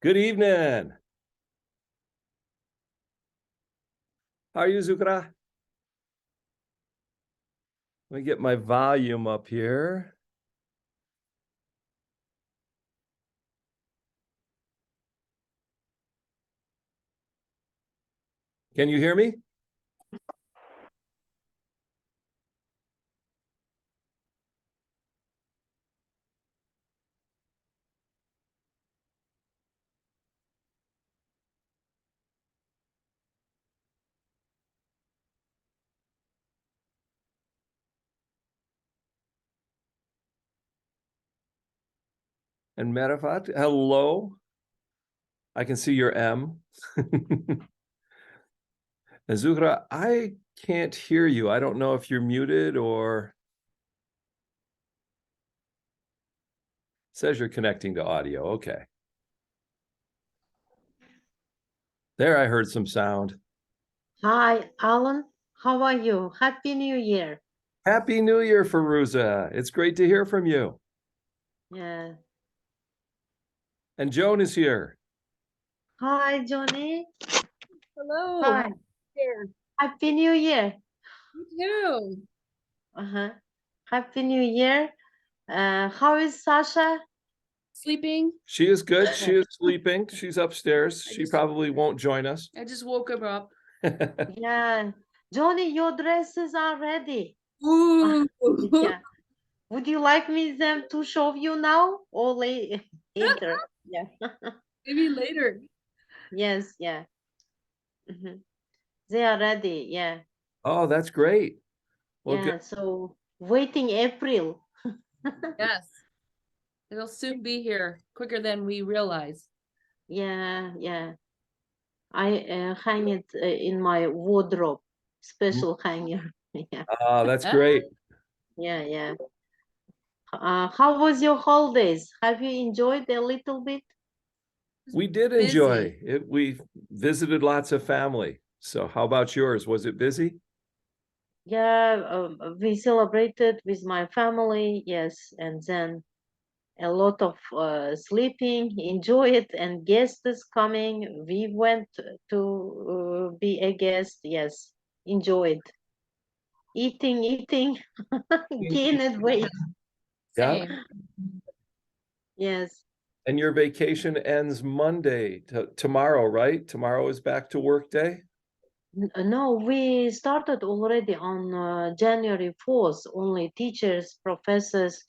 Good evening. How are you, Zukra? Let me get my volume up here. Can you hear me? And Marifat, hello. I can see your M. And Zukra, I can't hear you. I don't know if you're muted or it says you're connecting to audio. Okay. There, I heard some sound. Hi, Alan. How are you? Happy New Year. Happy New Year, Feruza. It's great to hear from you. Yeah. And Joan is here. Hi, Johnny. Hello. Hi. Happy New Year. Happy New Year. You too. Uh-huh. Happy New Year. How is Sasha? Sleeping. She is good. She is sleeping. She's upstairs. I She just- probably won't join us. I just woke him up. Yeah. Johnny, your dresses are ready. Ooh. Yeah. Would you like me them to show you now or later? Yeah. Maybe later. Yes, yeah. Mhm. They are ready, yeah. Oh, that's great. Well, Yeah, good. so waiting April. Yes. It'll soon be here, quicker than we realize. Yeah, yeah. I hang it in my wardrobe, special hanger. Yeah, That's great. yeah, yeah. How was your holidays? Have you enjoyed a little bit? We did Busy. enjoy it. We visited lots of family. So how about yours? Was it busy? Yeah, we celebrated with my family, yes, and then a lot of sleeping, enjoy it, and guests is coming. We went to be a guest, yes, enjoyed. Eating, gained weight, Yeah. Same. yes. And your vacation ends Monday tomorrow, right? Tomorrow is back to work day. No, we started already on January 4th, only teachers, professors,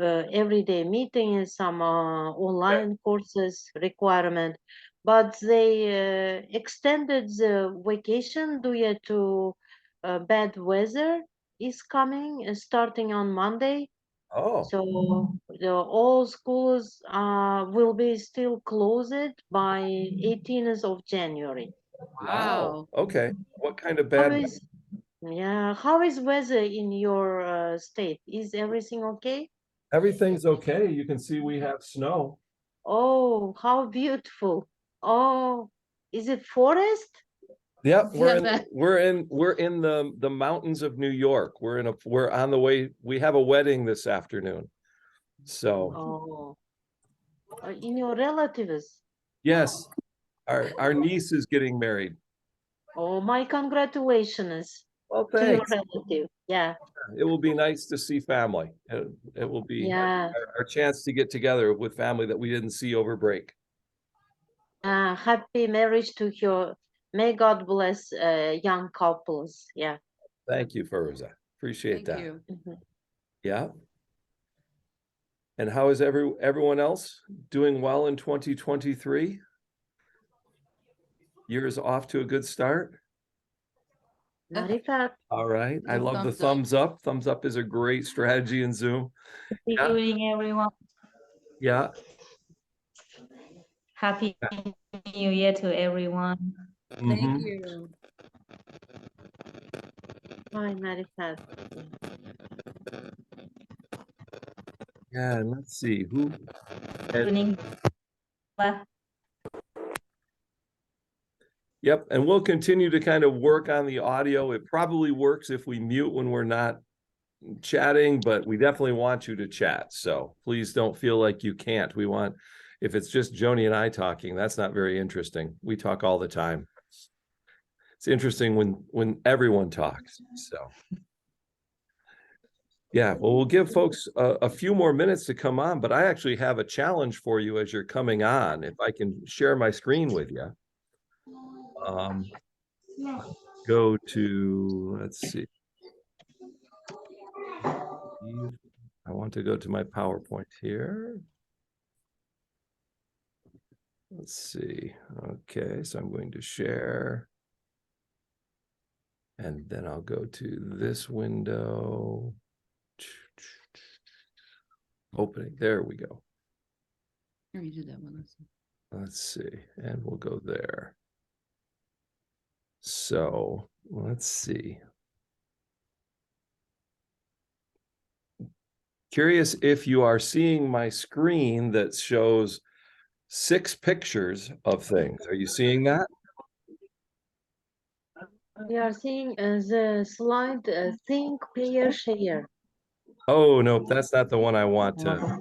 everyday meetings, some online courses requirement, but they extended the vacation due to bad weather is coming starting on Monday. Oh, So all schools will be still closed by 18th of January. wow. Wow. Okay. What kind of How bad? is Yeah, how is weather in your state? Is everything okay? Everything's okay. You can see we have snow. Oh, how beautiful. Oh, is it forest? Yep, Yeah, we're in the mountains of New York. We're on the way. We have a wedding this afternoon. So Oh, in your relatives. yes, our niece is getting married. Oh, my congratulations Well, to your thanks. relative. Yeah, It will be nice to see family. It will be yeah. our chance to get together with family that we didn't see over break. Happy marriage to your. May God bless young couples. Yeah. Thank you, Feruza. Appreciate thank that. you. Mhm. Yeah. And how is everyone else doing well in 2023? Year is off to a good start. Marifat. All right. I The love the thumbs up. thumbs up. Thumbs up is a great strategy in Zoom. Good Yeah. evening, everyone. Yeah. Happy New Year to everyone. Thank Mhm. you. Hi, Marifat. Yeah. And let's see who. Good evening. Well, Yep. And we'll continue to kind of work on the audio. It probably works if we mute when we're not chatting, but we definitely want you to chat. So please don't feel like you can't. We want if it's just Joni and I talking, that's not very interesting. We talk all the time. It's interesting when everyone talks. So yeah, well, we'll give folks a few more minutes to come on, but I actually have a challenge for you as you're coming on. If I can share my screen with you. Go to, let's see. I want to go to my PowerPoint here. Let's see. Okay, so I'm going to share. And then I'll go to this window. Opening, there we go. Here, you do that one. Let's see, and we'll go there. So let's see. Curious if you are seeing my screen that shows 6 pictures of things. Are you seeing that? We are seeing the slide think, player, share. Oh, no, that's not the one I want to.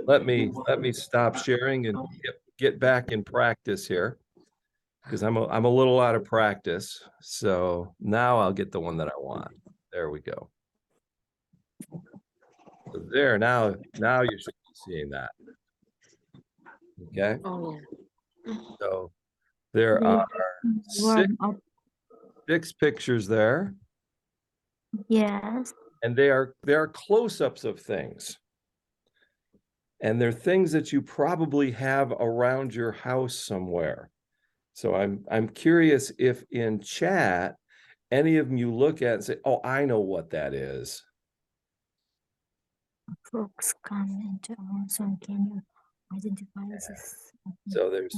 Let me stop sharing and get back in practice here, because I'm a little out of practice. So now I'll get the one that I want. There we go. So there, now you should be seeing that. Okay. Oh yeah. So there are Warm up. 6 pictures there, Yes. and they are close-ups of things. And they're things that you probably have around your house somewhere. So I'm curious if in chat, any of you look at and say, oh, I know what that is. Folks comment also. Can you identify this? So there's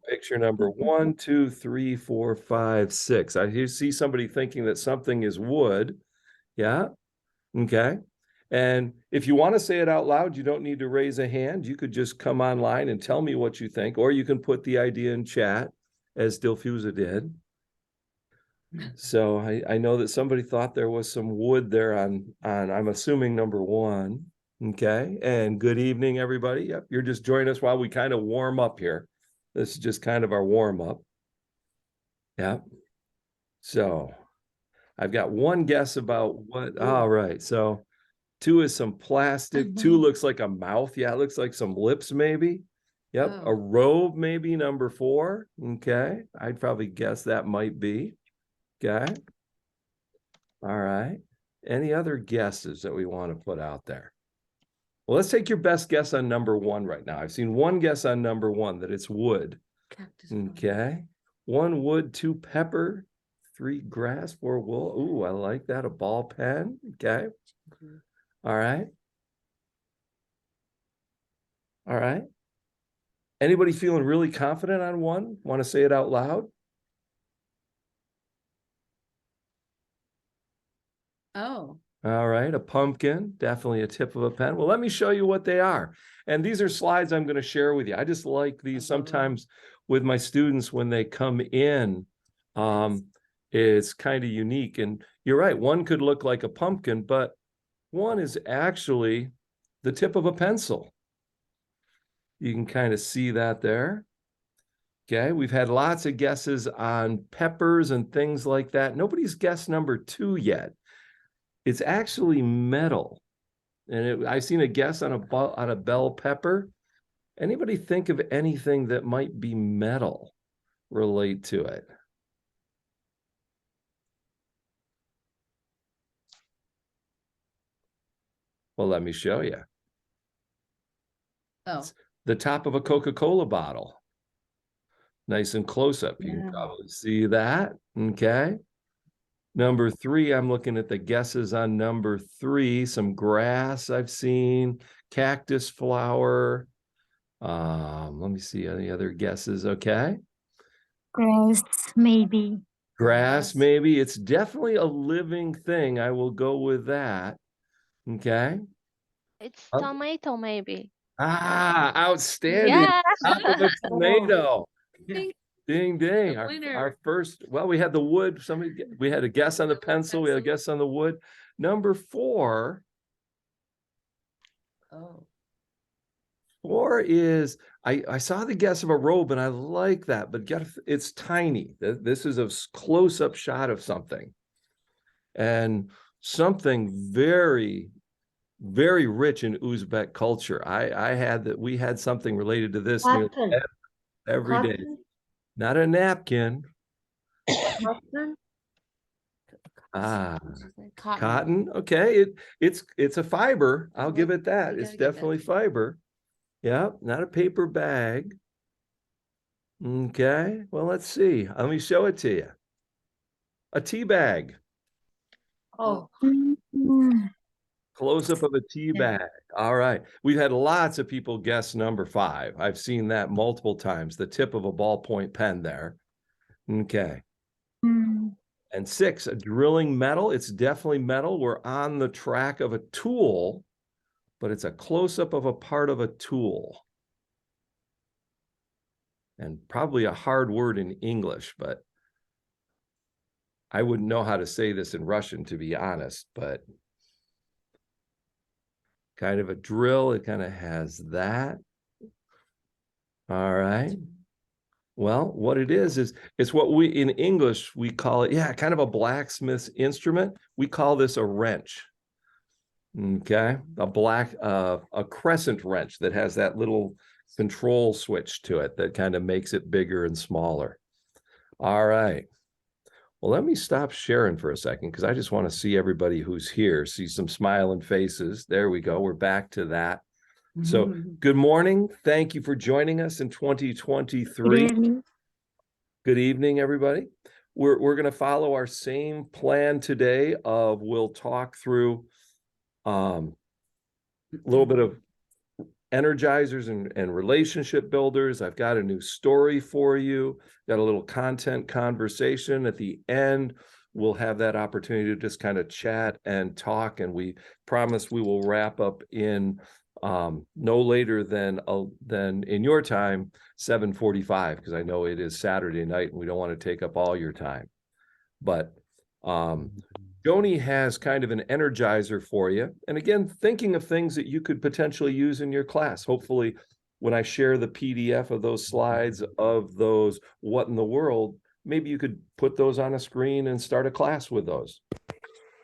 picture number 1, 2, 3, 4, 5, 6. I see somebody thinking that something is wood. Yeah. Okay. And if you want to say it out loud, you don't need to raise a hand. You could just come online and tell me what you think, or you can put the idea in chat, as Dilfuza did. So I know that somebody thought there was some wood there on I'm assuming number 1. Okay. And good evening, everybody. Yep. You're just joining us while we kind of warm up here. This is just kind of our warm up. Yeah. So I've got one guess about what. All right. So 2 is some plastic. 2 looks like a mouth. Yeah, it looks like some lips, maybe. Yep. Oh. A robe, maybe number 4. Okay. I'd probably guess that might be. Okay. All right. Any other guesses that we want to put out there? Well, let's take your best guess on number 1 right now. I've seen one guess on number 1 that it's wood. Cactus. Okay. 1 wood, 2 pepper, 3 grass, 4 wool. Ooh, I like that. A ball pen. Okay. All right. All right. Anybody feeling really confident on 1? Want to say it out loud? Oh. All right, a pumpkin, definitely a tip of a pen. Well, let me show you what they are. And these are slides I'm going to share with you. I just like these sometimes with my students when they come in. It's kind of unique. And you're right, 1 could look like a pumpkin, but 1 is actually the tip of a pencil. You can kind of see that there. Okay, we've had lots of guesses on peppers and things like that. Nobody's guessed number 2 yet. It's actually metal. And I've seen a guess on a bell pepper. Anybody think of anything that might be metal relate to it? Well, let me show you. Oh. It's the top of a Coca-Cola bottle. Nice and close up. You Yeah. can probably see that. Okay. Number 3, I'm looking at the guesses on number 3. Some grass I've seen, cactus flower. Let me see any other guesses. Okay. Grass, maybe. Grass, maybe. It's definitely a living thing. I will go with that. Okay. It's Oh. tomato, maybe. Ah, outstanding. Yeah. Top of a tomato. Ding. Ding, ding. The winner. Our first, well, we had the wood. We had a guess on the pencil. We had a guess on the wood. Number 4. Oh. Four is, I saw the guess of a robe and I like that, but it's tiny. This is a close-up shot of something. And something very, very rich in Uzbek culture. We had something related to this nearly Cotton. every day. Cotton. Not a napkin. Cotton. Ah, Cotton. cotton. Okay, it's a fiber. I'll give it that. You It's gotta give that. definitely fiber. Yeah, not a paper bag. Okay, well, let's see. Let me show it to you. A tea bag. Oh, Close up of a tea Yeah. bag. All right. We've had lots of people guess number 5. I've seen that multiple times. The tip of a ballpoint pen there. Okay. And 6, a drilling metal. It's definitely metal. We're on the track of a tool, but it's a close-up of a part of a tool. And probably a hard word in English, but I wouldn't know how to say this in Russian, to be honest, but kind of a drill. It kind of has that. All right. Well, what it is it's what we in English we call it, yeah, kind of a blacksmith's instrument. We call this a wrench. Okay, a crescent wrench that has that little control switch to it that kind of makes it bigger and smaller. All right. Well, let me stop sharing for a second because I just want to see everybody who's here, see some smiling faces. There we go. We're back to that. So good morning. Thank you for joining us in 2023. Good evening, everybody. We're going to follow our same plan today of we'll talk through a little bit of energizers and relationship builders. I've got a new story for you, got a little content conversation. At the end, we'll have that opportunity to just kind of chat and talk, and we promise we will wrap up in no later than in your time 7:45, because I know it is Saturday night and we don't want to take up all your time. But Joni has kind of an energizer for you. And again, thinking of things that you could potentially use in your class. Hopefully, when I share the PDF of those slides of those what in the world, maybe you could put those on a screen and start a class with those.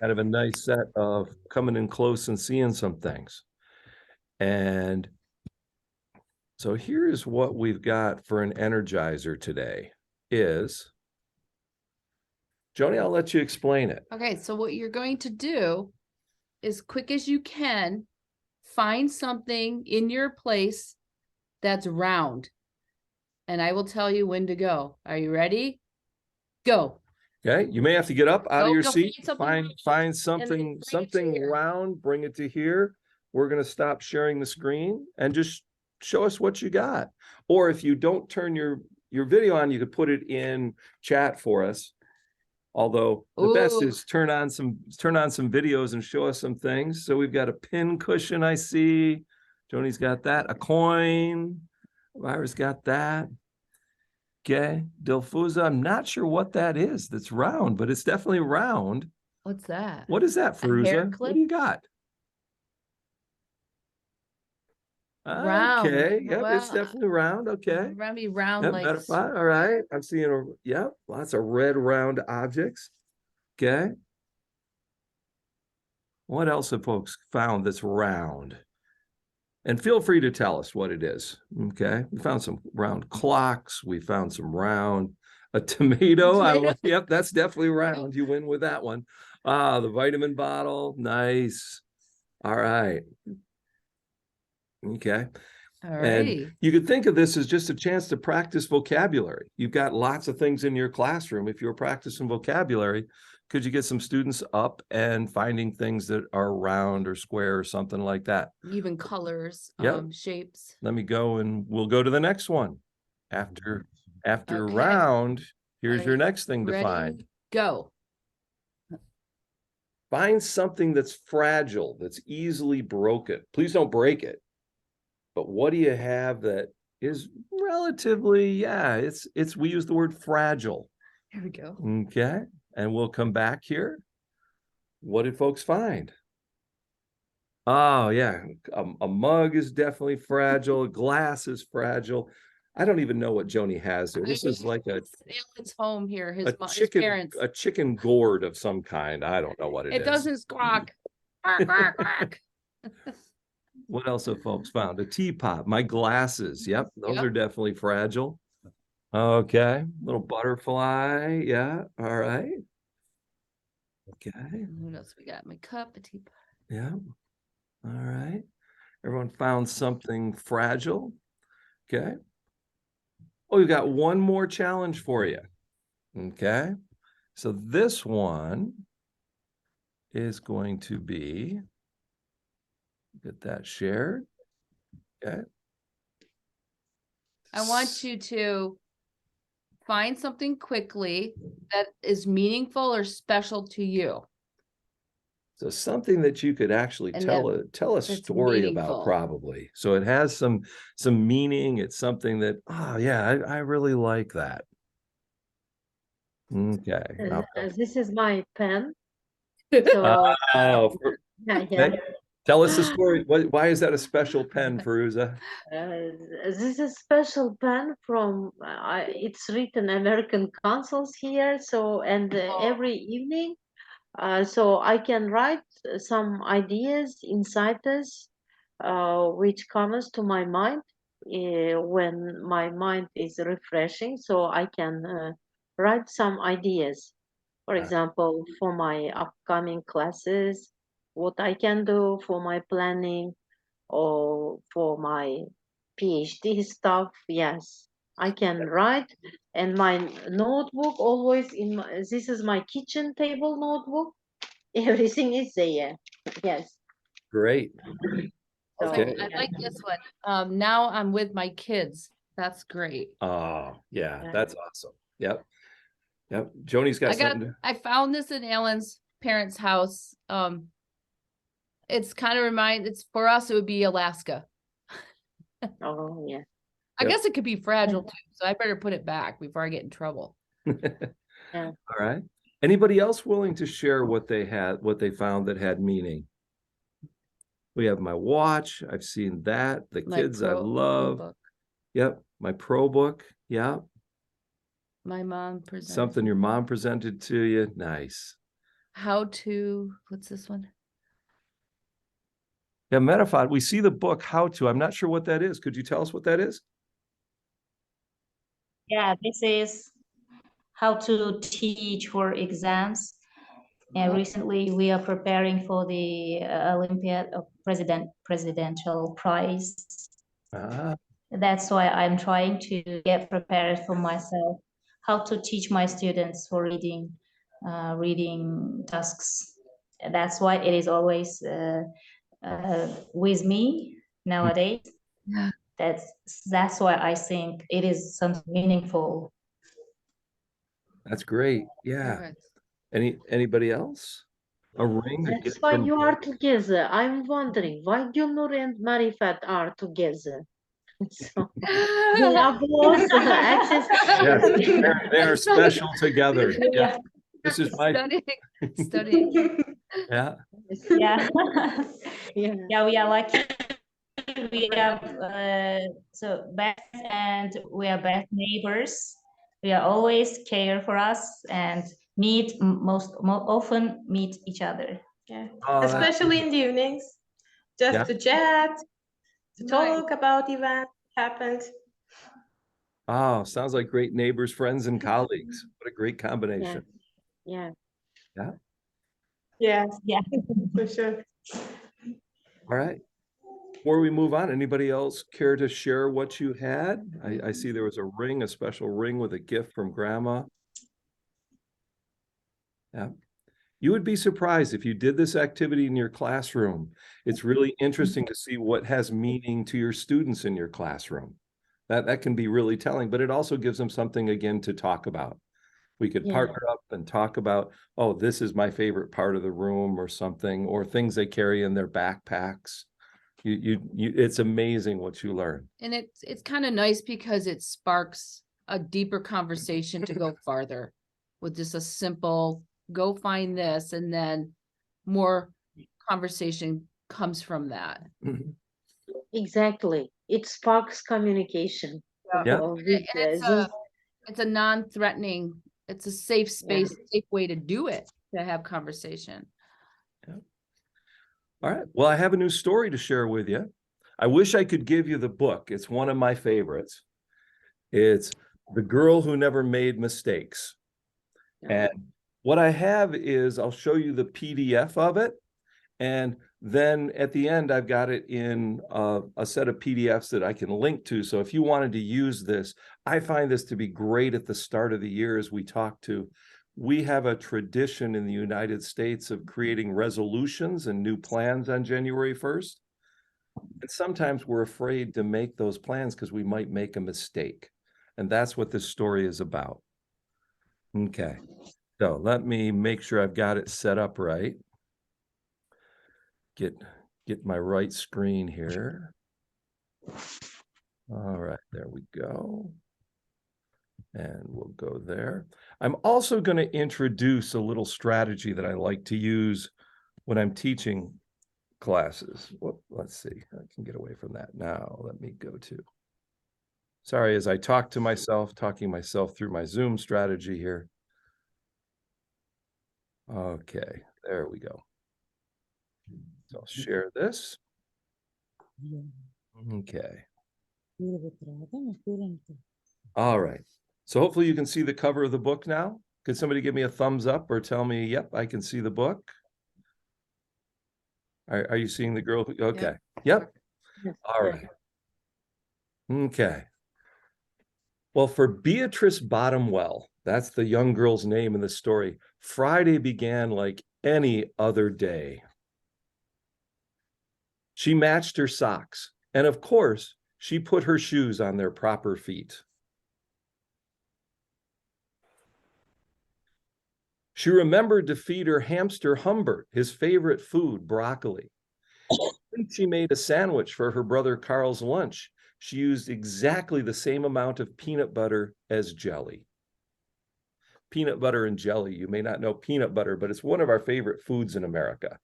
Kind of a nice set of coming in close and seeing some things. And so here's what we've got for an energizer today is, Joni, I'll let you explain it. Okay, so what you're going to do as quick as you can, find something in your place that's round. And I will tell you when to go. Are you ready? Go. Okay, you may have to get up out of Go- your go seat, find find something bring it to something here. round, bring it to here. We're going to stop sharing the screen and just show us what you got. Or if you don't turn your video on, you could put it in chat for us. Although the best Ooh. is turn on some videos and show us some things. So we've got a pin cushion, I see. Joni's got that. A coin. Myra's got that. Okay. Dilfuza, I'm not sure what that is that's round, but it's definitely round. What's that? What is that, hair Feruza? What clip? do you got? Round. Okay. Yep, it's Well, definitely round. Okay. Around me round Yep, like butterfly. All right. I'm seeing lots of red round objects. Okay. What else have folks found that's round? And feel free to tell us what it is. Okay. We found some round clocks. We found some round, a tomato. Yep, that's definitely round. You win with that one. The vitamin bottle. Nice. All right. Okay. all And righty. you could think of this as just a chance to practice vocabulary. You've got lots of things in your classroom. If you're practicing vocabulary, could you get some students up and finding things that are round or square or something like that? Even colors, Yep. shapes. Let me go and we'll go to the next one. After Okay. round, here's Are your you next thing to Ready? find. Go. Find something that's fragile, that's easily broken. Please don't break it. But what do you have that is relatively, we use the word fragile. Here we go. Okay. And we'll come back here. What did folks find? Oh yeah, a mug is definitely fragile. A glass is fragile. I don't even know what Joni has there. This is like It's home here, his his chicken, parents. a chicken gourd of some kind. I don't know what it It is. doesn't squawk. Quack, quack, quack. What else have folks found? A teapot, my glasses. Yep, those Yep. are definitely fragile. Okay, little butterfly. Yeah, all right. Okay, What else we got? My cup, a teapot. yeah, all right. Everyone found something fragile. Okay. Oh, we've got one more challenge for you. Okay. So this one is going to be, get that shared. Okay. I want you to find something quickly that is meaningful or special to you. So something that you could actually And tell a that's story about, meaningful. probably. So it has some meaning. It's something that, oh yeah, I really like that. Okay. This is my pen. So Oh, yeah, yeah. okay. Tell us the story. Why is that a special pen, Feruza? This is a special pen from it's written American consuls here. So and every evening, so I can write some ideas inside this, which comes to my mind when my mind is refreshing. So I can write some ideas. For example, for my upcoming classes, what I can do for my planning or for my PhD stuff. Yes, I can write. And my notebook always in my, this is my kitchen table notebook. Everything is there. Yes. Great. So, Okay. I like this one. Now I'm with my kids. That's great. Oh, yeah, Yeah. that's awesome. Yep. Yep. Joni's got something. I found this in Alan's parents' house. It's kind of it's for us, it would be Alaska. oh yeah. I Yep. guess it could be fragile too, so I better put it back before I get in trouble. Yeah. All right. Anybody else willing to share what they found that had meaning? We have my watch. I've seen that. The My kids I pro love. book. Yep. My pro book. Yeah. My mom presented Something your mom presented to you. Nice. how to, what's this one? Yeah, Metafod, we see the book How To. I'm not sure what that is. Could you tell us what that is? Yeah, this is how to teach for exams. And recently we are preparing for the Olympiad of presidential prize. Ah, That's why I'm trying to get prepared for myself, how to teach my students for reading tasks. That's why it is always with me nowadays. Yeah. That's why I think it is something meaningful. that's great. Yeah. Perfect. Anybody else? A ring? A That's gift why from you are together. I'm wondering why Gulnur and Marifat are together. So they are both access. Yes, they are special together. Yeah. This is my, Studying. yeah. Yeah. Yeah. Yeah, we are lucky. We have so best and we are best neighbors. We are always care for us and meet most often meet each other. Yeah, Oh, that's especially in the evenings, just Yeah. to chat, to Nice. talk about event happened. Oh, sounds like great neighbors, friends, and colleagues. What a great combination. Yeah. Yes, Yeah. for sure. All right. Before we move on, anybody else care to share what you had? I see there was a ring, a special ring with a gift from grandma. Yeah. You would be surprised if you did this activity in your classroom. It's really interesting to see what has meaning to your students in your classroom. That can be really telling, but it also gives them something again to talk about. We could Yeah. partner up and talk about, oh, this is my favorite part of the room or something, or things they carry in their backpacks. It's amazing what you learn. And it's kind of nice because it sparks a deeper conversation to go farther with just a simple go find this, and then more conversation comes from that. Exactly. It sparks communication. Yeah. With, And it's a non-threatening, it's a safe space, safe way to do it, to have conversation. All right. Well, I have a new story to share with you. I wish I could give you the book. It's one of my favorites. It's The Girl Who Never Made Mistakes. And what I have is I'll show you the PDF of it. And then at the end, I've got it in a set of PDFs that I can link to. So if you wanted to use this, I find this to be great at the start of the year as we talk to. We have a tradition in the United States of creating resolutions and new plans on January 1st. And sometimes we're afraid to make those plans because we might make a mistake. And that's what this story is about. Okay, so let me make sure I've got it set up right. Get my right screen here. All right, there we go. And we'll go there. I'm also going to introduce a little strategy that I like to use when I'm teaching classes. Whoop, let's see, I can get away from that now. Let me go to, sorry, as I talk to myself, talking myself through my Zoom strategy here. Okay, there we go. So I'll share this. Okay. All right. So hopefully you can see the cover of the book now. Could somebody give me a thumbs up or tell me, yep, I can see the book? Are you seeing the girl? Okay. Yep. All right. Okay. Well, for Beatrice Bottomwell, that's the young girl's name in the story, Friday began like any other day. She matched her socks, and of course, she put her shoes on their proper feet. She remembered to feed her hamster Humbert his favorite food, broccoli. She made a sandwich for her brother Carl's lunch. She used exactly the same amount of peanut butter as jelly. Peanut butter and jelly, you may not know peanut butter, but it's one of our favorite foods in America.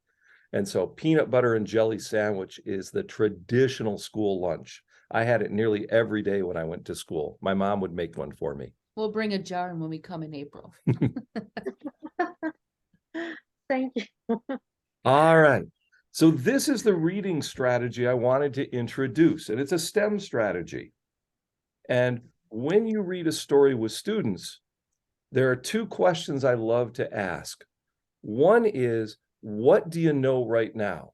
And so peanut butter and jelly sandwich is the traditional school lunch. I had it nearly every day when I went to school. My mom would make one for me. We'll bring a jar when we come in April. Thank you. All right. So this is the reading strategy I wanted to introduce, and it's a STEM strategy. And when you read a story with students, there are two questions I love to ask. One is, what do you know right now?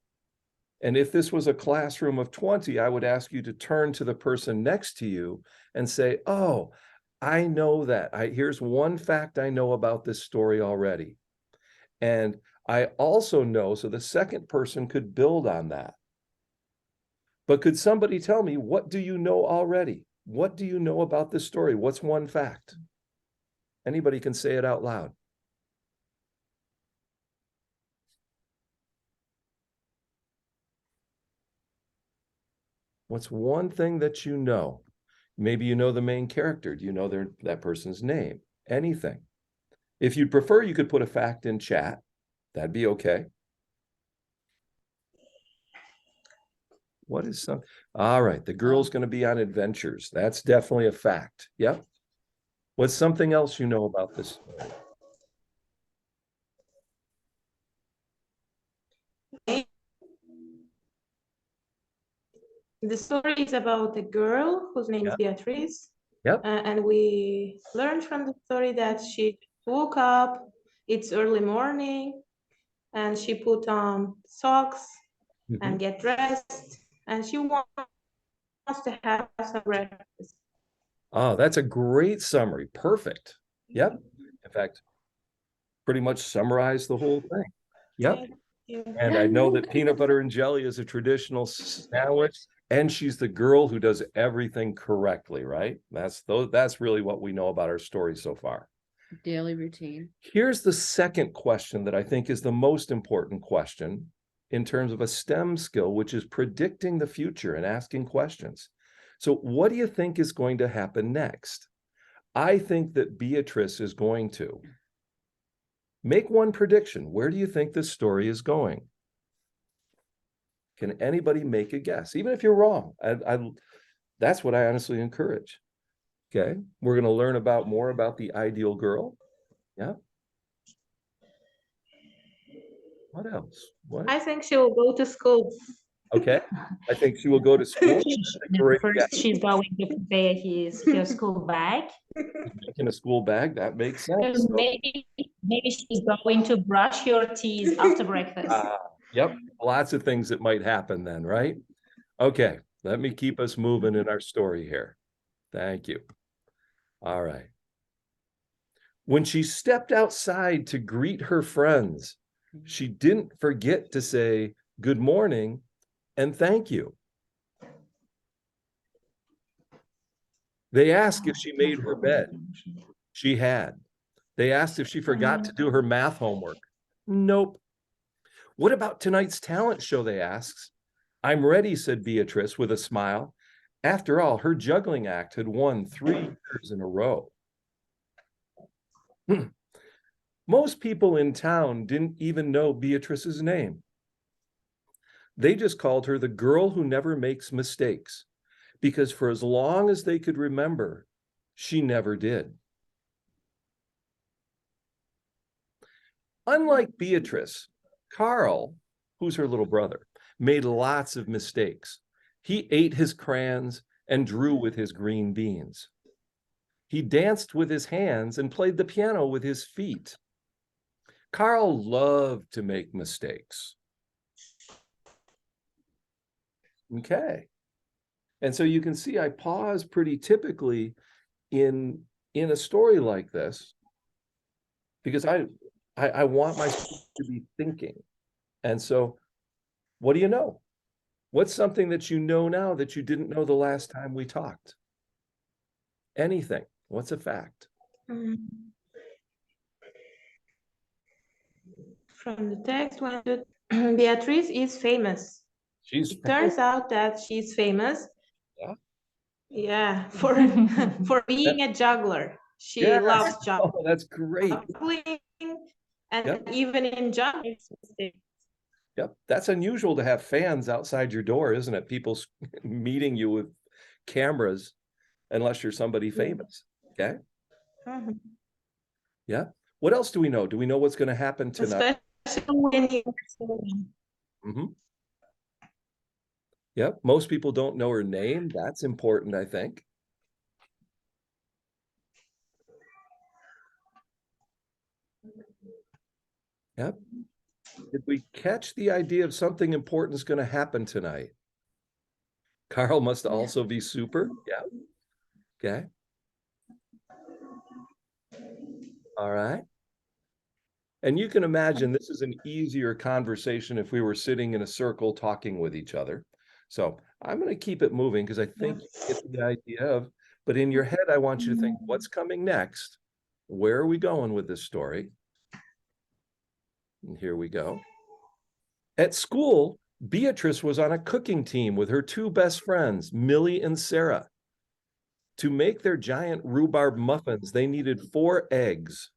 And if this was a classroom of 20, I would ask you to turn to the person next to you and say, oh, I know that. Here's one fact I know about this story already. And I also know, so the second person could build on that. But could somebody tell me, what do you know already? What do you know about this story? What's one fact? Anybody can say it out loud. What's one thing that you know? Maybe you know the main character. Do you know that person's name? Anything. If you'd prefer, you could put a fact in chat. That'd be okay. What is some? All right, the girl's going to be on adventures. That's definitely a fact. Yep. What's something else you know about this story? The story is about a girl whose name is Beatrice. Yep. And we learned from the story that she woke up, it's early morning, and she put on socks and get dressed, and she wants to have some breakfast. Oh, that's a great summary. Perfect. Yep. In fact, pretty much summarized the whole thing. Yep. Thank you. And I know that peanut butter and jelly is a traditional sandwich, and she's the girl who does everything correctly, right? That's really what we know about our story so far. Daily routine. Here's the second question that I think is the most important question in terms of a STEM skill, which is predicting the future and asking questions. So what do you think is going to happen next? I think that Beatrice is going to make one prediction. Where do you think this story is going? Can anybody make a guess? Even if you're wrong, that's what I honestly encourage. Okay, we're going to learn more about the ideal girl. Yeah. What else? What? I think she will go to school. Okay. I think she will go to school. Great First, guess. she's going to prepare her school bag. In a school bag, that makes sense. Because maybe she's going to brush your teeth after breakfast. Yep, lots of things that might happen then, right? Okay, let me keep us moving in our story here. Thank you. All right. When she stepped outside to greet her friends, she didn't forget to say good morning and thank you. They asked if she made her bed. She had. They asked if she forgot to do her math homework. Nope. What about tonight's talent show, they asked. I'm ready, said Beatrice with a smile. After all, her juggling act had won 3 years in a row. Most people in town didn't even know Beatrice's name. They just called her the girl who never makes mistakes, because for as long as they could remember, she never did. Unlike Beatrice, Carl, who's her little brother, made lots of mistakes. He ate his crayons and drew with his green beans. He danced with his hands and played the piano with his feet. Carl loved to make mistakes. Okay. And so you can see I pause pretty typically in a story like this because I want my students to be thinking. And so what do you know? What's something that you know now that you didn't know the last time we talked? Anything. What's a fact? From the text, when Beatrice is famous. It turns out that she's famous. Yeah. Yeah, for being a juggler. She loves juggling. Oh, that's great. And even in juggling. Yep, that's unusual to have fans outside your door, isn't it? People meeting you with cameras, unless you're somebody famous. Okay. Yeah. What else do we know? Do we know what's going to happen tonight? Especially when you're Yep. Most people don't know her name. That's important, I think. Yep. Did we catch the idea of something important is going to happen tonight? Carl must also be super. Yeah. Okay. All right. And you can imagine this is an easier conversation if we were sitting in a circle talking with each other. So I'm going to keep it moving because I think you get the idea of, but in your head, I want you to think, what's coming next? Where are we going with this story? And here we go. At school, Beatrice was on a cooking team with her 2 best friends, Millie and Sarah. To make their giant rhubarb muffins, they needed 4 eggs.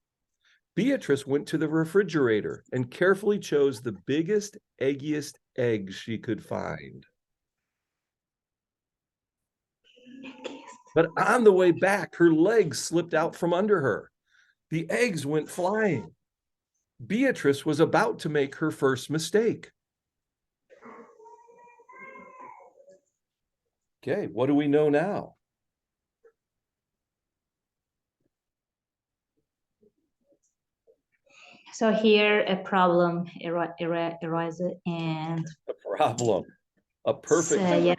Beatrice went to the refrigerator and carefully chose the biggest, eggiest eggs she could find. But on the way back, her legs slipped out from under her. The eggs went flying. Beatrice was about to make her first mistake. Okay, what do we know now? So here a problem arises and A problem. A perfect so, yeah.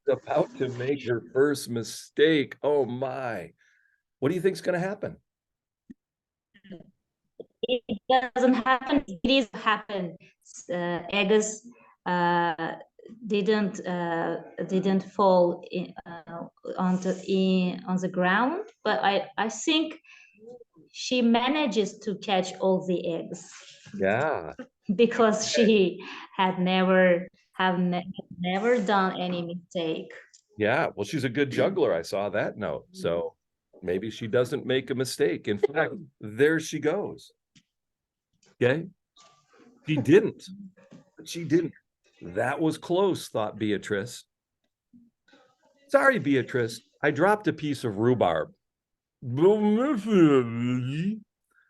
about to make her first mistake. Oh my. What do you think is going to happen? It doesn't happen. It is happen. Eggs didn't fall on the ground, but I think she manages to catch all the eggs. Yeah. Because she had never done any mistake. Yeah. Well, she's a good juggler. I saw that note. So maybe she doesn't make a mistake. In fact, there she goes. Okay. She didn't. But she didn't. That was close, thought Beatrice. Sorry, Beatrice, I dropped a piece of rhubarb.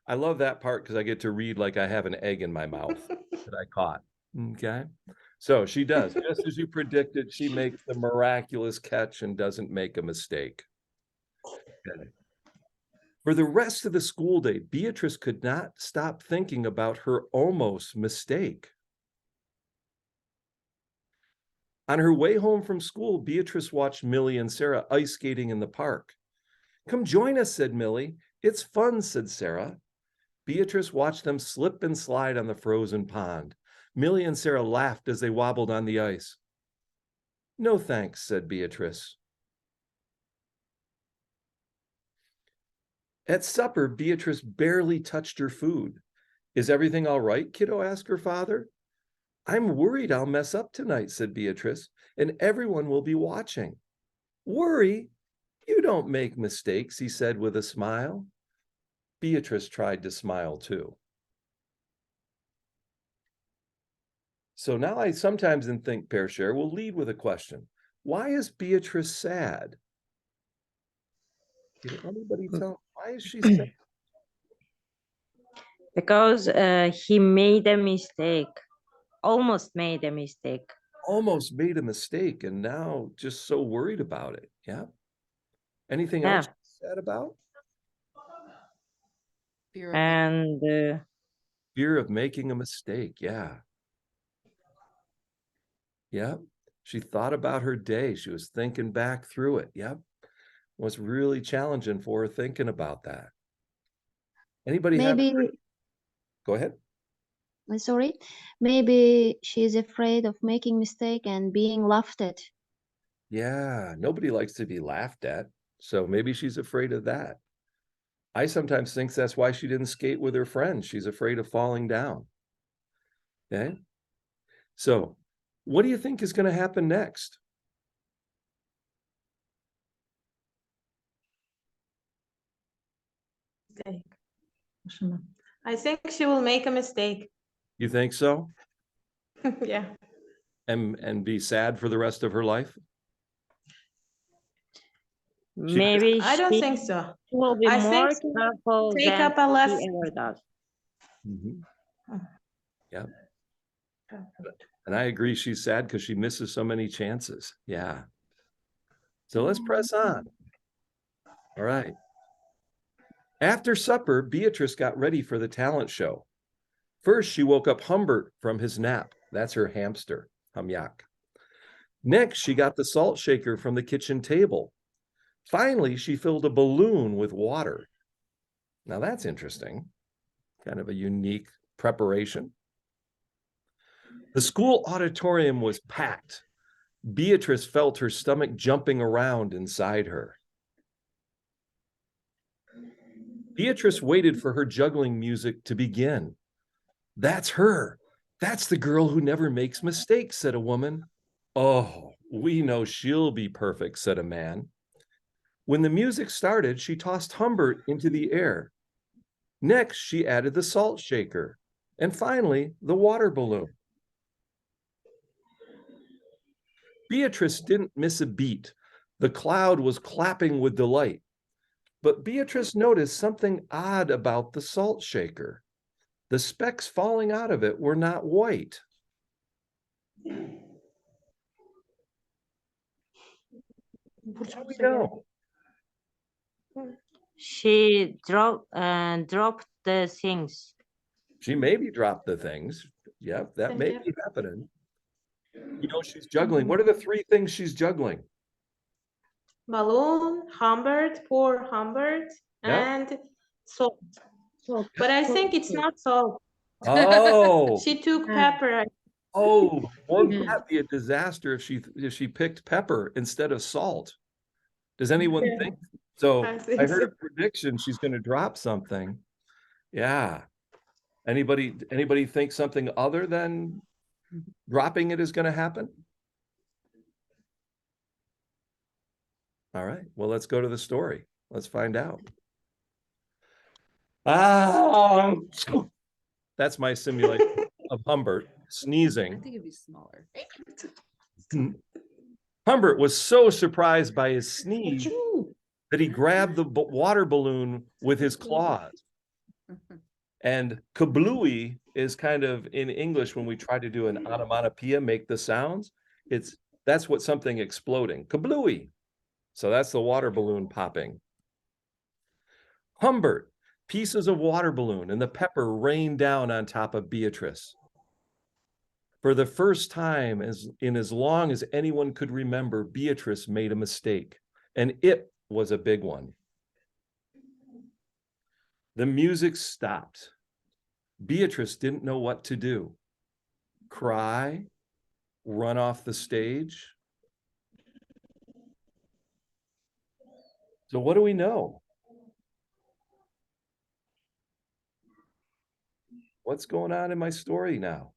I love that part because I get to read like I have an egg in my mouth that I caught. Okay. So she does, just as you predicted, she makes the miraculous catch and doesn't make a mistake. Okay. For the rest of the school day, Beatrice could not stop thinking about her almost mistake. On her way home from school, Beatrice watched Millie and Sarah ice skating in the park. Come join us, said Millie. It's fun, said Sarah. Beatrice watched them slip and slide on the frozen pond. Millie and Sarah laughed as they wobbled on the ice. No thanks, said Beatrice. At supper, Beatrice barely touched her food. Is everything all right, kiddo? Asked her father. I'm worried I'll mess up tonight, said Beatrice, and everyone will be watching. Worry? You don't make mistakes, he said with a smile. Beatrice tried to smile too. So now I sometimes in Think, Pair, Share will lead with a question. Why is Beatrice sad? Did anybody tell? Why is she sad? Because he made a mistake, almost made a mistake. Almost made a mistake and now just so worried about it. Yeah. Anything Yeah. else sad about? Fear of And Fear of making a mistake. Yeah. Yep. She thought about her day. She was thinking back through it. Yep. Was really challenging for her thinking about that. Anybody have? Maybe, Go ahead. sorry, maybe she's afraid of making mistake and being laughed at. Yeah, nobody likes to be laughed at. So maybe she's afraid of that. I sometimes think that's why she didn't skate with her friends. She's afraid of falling down. Okay. So what do you think is going to happen next? I think she will make a mistake. You think so? Yeah. And be sad for the rest of her life? maybe I don't she think so. will be I more think she will careful take than up a he lesson. ever does. Yeah. And I agree, she's sad because she misses so many chances. Yeah. So let's press on. All right. After supper, Beatrice got ready for the talent show. First, she woke up Humbert from his nap. That's her hamster, Humyak. Next, she got the salt shaker from the kitchen table. Finally, she filled a balloon with water. Now that's interesting. Kind of a unique preparation. The school auditorium was packed. Beatrice felt her stomach jumping around inside her. Beatrice waited for her juggling music to begin. That's her. That's the girl who never makes mistakes, said a woman. Oh, we know she'll be perfect, said a man. When the music started, she tossed Humbert into the air. Next, she added the salt shaker. And finally, the water balloon. Beatrice didn't miss a beat. The crowd was clapping with delight. But Beatrice noticed something odd about the salt shaker. The specks falling out of it were not white. How do we know? She dropped the things. She maybe dropped the things. Yep, that may be happening. You know, she's juggling. What are the three things she's juggling? Balloon, Humbert, poor Humbert, Yeah. and salt. But I think it's not salt. Oh, She took pepper. oh, won't that be a disaster if she picked pepper instead of salt? Does anyone Yeah. think? So I think I heard so. a prediction she's going to drop something. Yeah. Anybody think something other than dropping it is going to happen? All right. Well, let's go to the story. Let's find out. That's my simulation of Humbert. I sneezing, think it'd be smaller. Humbert was so surprised by his sneeze that he grabbed the water balloon with his claws. And kablooey is kind of in English when we try to do an onomatopoeia, make the sounds. That's what something exploding. Kablooey. So that's the water balloon popping. Humbert, pieces of water balloon and the pepper rained down on top of Beatrice. For the first time in as long as anyone could remember, Beatrice made a mistake, and it was a big one. The music stopped. Beatrice didn't know what to do. Cry, run off the stage. So what do we know? What's going on in my story now?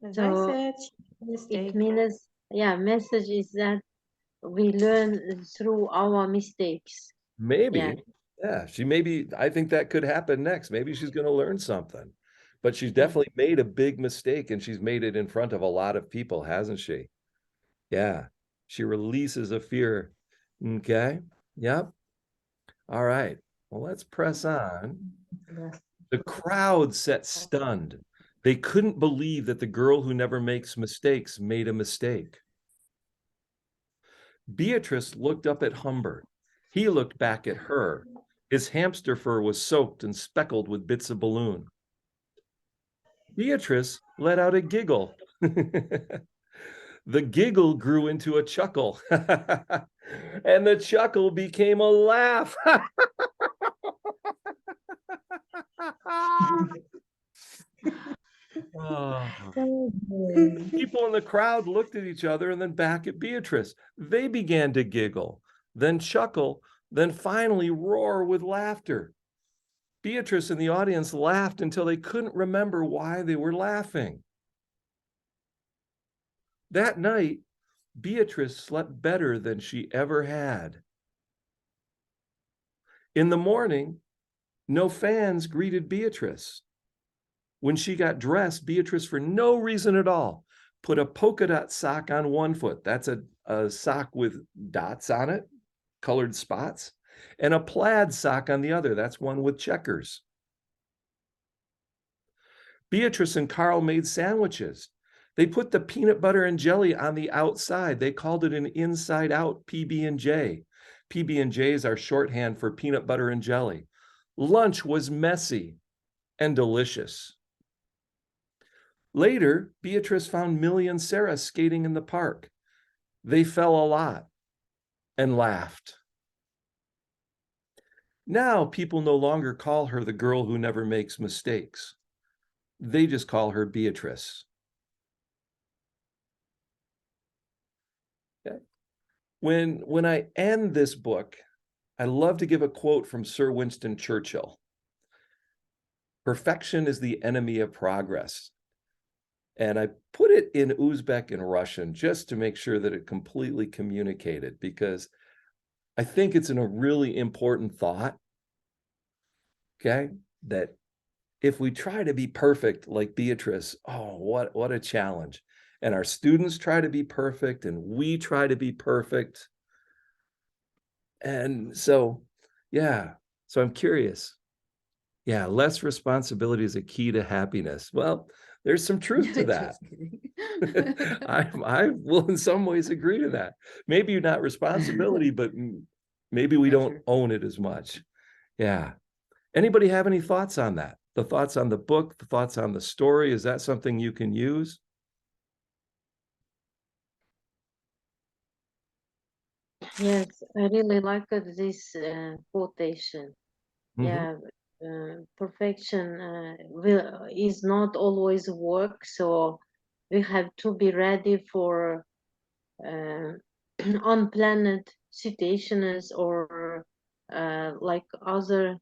As So I said, it mistake. means, yeah, message is that we learn through our mistakes. Maybe, yeah, I think that could happen next. Maybe she's going to learn something, but she's definitely made a big mistake and she's made it in front of a lot of people, hasn't she? Yeah, she releases a fear. Okay, yep. All right, well, let's press on. The crowd sat stunned. They couldn't believe that the girl who never makes mistakes made a mistake. Beatrice looked up at Humbert. He looked back at her. His hamster fur was soaked and speckled with bits of balloon. Beatrice let out a giggle. The giggle grew into a chuckle, and the chuckle became a laugh. People in the crowd looked at each other and then back at Beatrice. They began to giggle, then chuckle, then finally roar with laughter. Beatrice and the audience laughed until they couldn't remember why they were laughing. That night, Beatrice slept better than she ever had. In the morning, no fans greeted Beatrice. When she got dressed, Beatrice, for no reason at all, put a polka dot sock on one foot. That's a sock with dots on it, colored spots, and a plaid sock on the other. That's one with checkers. Beatrice and Carl made sandwiches. They put the peanut butter and jelly on the outside. They called it an inside-out PB&J. PB&Js are shorthand for peanut butter and jelly. Lunch was messy and delicious. Later, Beatrice found Millie and Sarah skating in the park. They fell a lot and laughed. Now people no longer call her the girl who never makes mistakes. They just call her Beatrice. Okay. When I end this book, I love to give a quote from Sir Winston Churchill. Perfection is the enemy of progress. And I put it in Uzbek and Russian just to make sure that it completely communicated, because I think it's a really important thought, okay? That if we try to be perfect like Beatrice, oh, what a challenge. And our students try to be perfect and we try to be perfect. And so, yeah, so I'm curious. Yeah, less responsibility is a key to happiness. Well, there's some truth to that. I will in some ways agree to that. Maybe not responsibility, but maybe we don't own it as much. Yeah. Anybody have any thoughts on that? The thoughts on the book, the thoughts on the story, is that something you can use? Yes, I really like this quotation. Yeah, perfection is not always work, so we have to be ready for unplanned situations or like other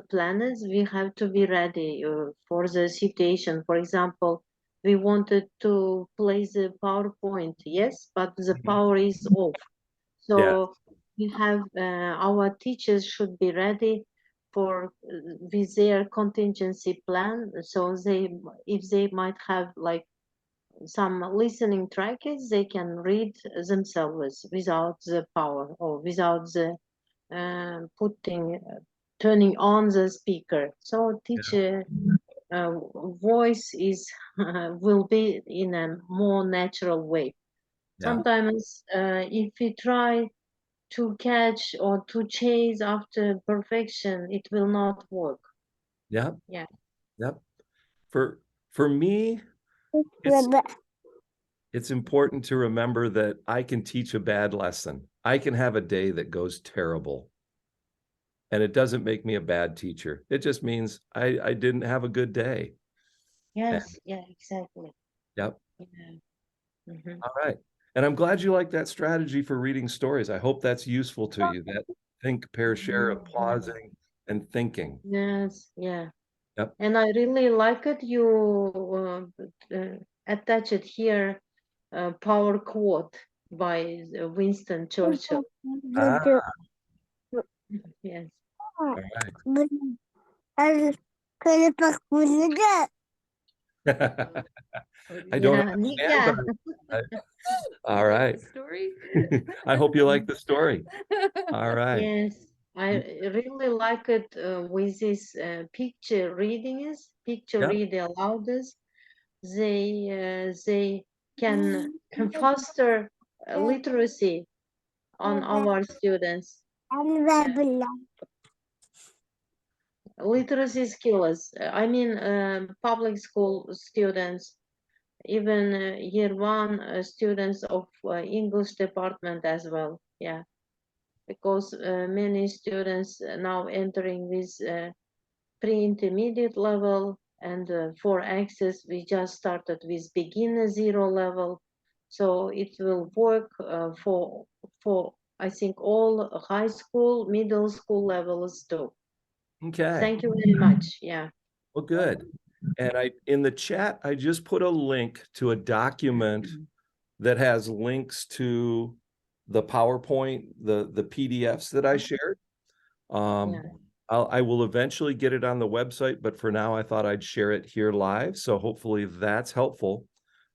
planets. We have to be ready for the situation. For example, we wanted to play the PowerPoint, yes, but the power is off. So we have our teachers should be ready for with their contingency plan. So if they might have like some listening trackers, they can read themselves without the power or without the turning on the speaker. So teacher voice is will be in a more natural way. Yeah. Sometimes if we try to catch or to chase after perfection, it will not work. Yeah. Yeah. Yep. For me, it's important to remember that I can teach a bad lesson. I can have a day that goes terrible. And it doesn't make me a bad teacher. It just means I didn't have a good day. Yes. Yeah. Exactly. Yep. Yeah. Mhm. All right. And I'm glad you like that strategy for reading stories. I hope that's useful to you. That think, pair, share of pausing and thinking. Yes. Yeah. Yep. And I really like it. You attach it here, power quote by Winston Churchill. Ah, Yes. all right. I don't Yeah. understand, but all right. Story. I hope you like the story. All right. Yes, I really like it with this picture readings, picture Yep. read alouders. They can foster literacy on our students. Literacy skills. I mean, public school students, even year one students of English department as well. Yeah. Because many students now entering with pre-intermediate level, and for access we just started with beginner 0 level, so it will work for I think all high school, middle school levels too. Okay. Thank you very much. Yeah. Well, good. And in the chat, I just put a link to a document that has links to the PowerPoint, the PDFs that I shared. Yeah. I will eventually get it on the website, but for now I thought I'd share it here live. So hopefully that's helpful.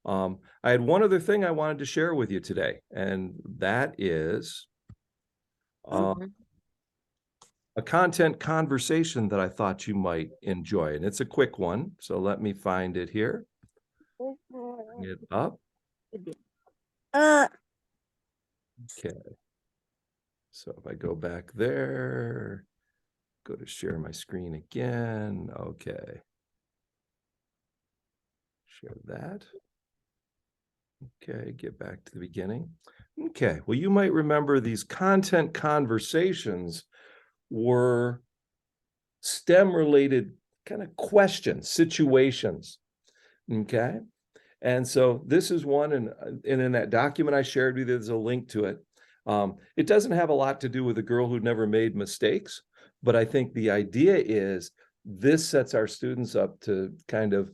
I had one other thing I wanted to share with you today, and that is a content conversation that I thought you might enjoy. And it's a quick one. So let me find it here. Bring it up. Okay. So if I go back there, go to share my screen again. Okay. Share that. Okay, get back to the beginning. Okay, well, you might remember these content conversations were STEM-related kind of questions, situations. Okay, and so this is one, and in that document I shared with you, there's a link to it. It doesn't have a lot to do with a girl who never made mistakes, but I think the idea is this sets our students up to kind of